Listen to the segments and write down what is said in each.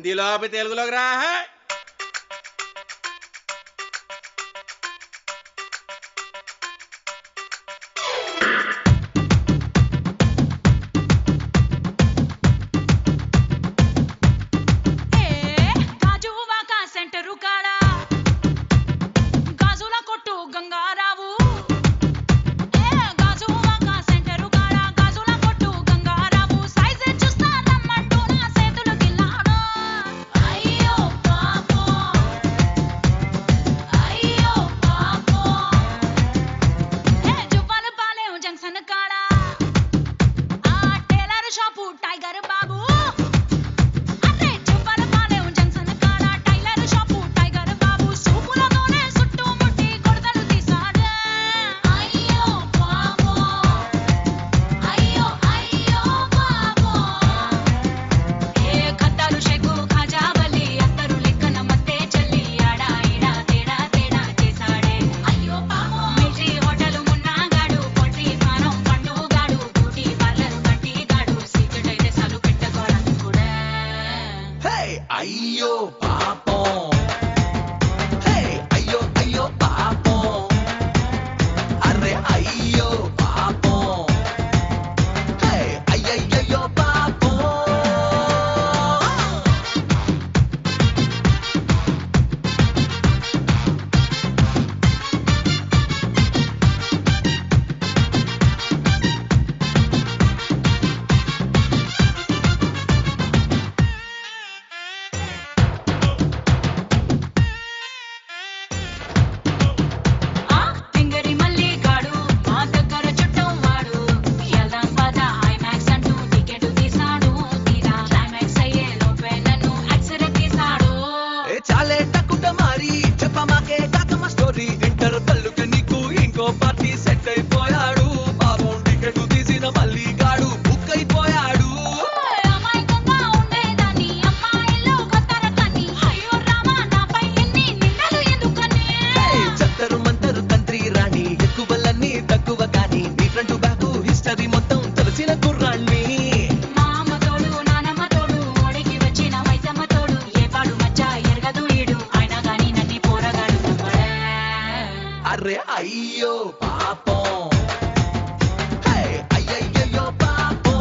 హిందీలో తెలుగులోకి రా. అయ్యో పాపం, హే అయ్యో అయ్యో పాపం, అరే అయ్యో పాపం, హే అయ్యయ్యో పాపం. ఇంటర్ పల్లుకి నీకు ఇంకో పార్టీ సెట్ అయిపోయాడు, పాపం టికెట్ తీసిన మళ్ళీ గాడు బుక్ అయిపోయాడు. చత్తరు మంతరు తంత్రి రాణి, ఎక్కువలన్నీ తక్కువ కానీ నీ ఫ్రంట్ బ్యాక్ హిస్టరీ మొత్తం తెలిసిన కుర్రాణ్ణి. అరే అయ్యో పాపం, హే అయ్యయ్యో పాపం.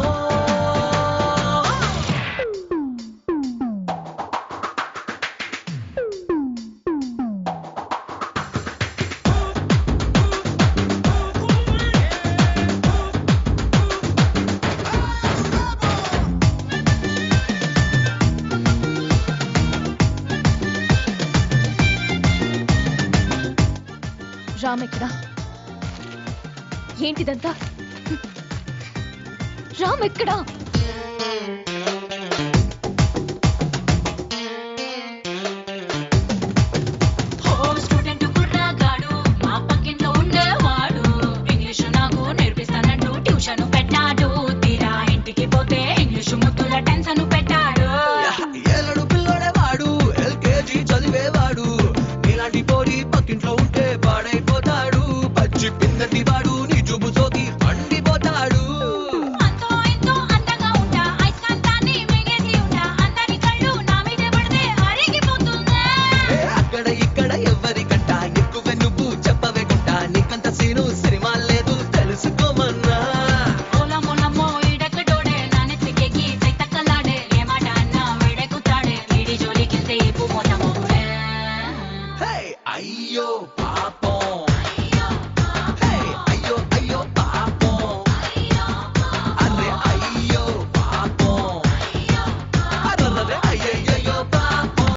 రామ్ ఎక్కడా? ఏంటిదంతా? రామ్ ఎక్కడా?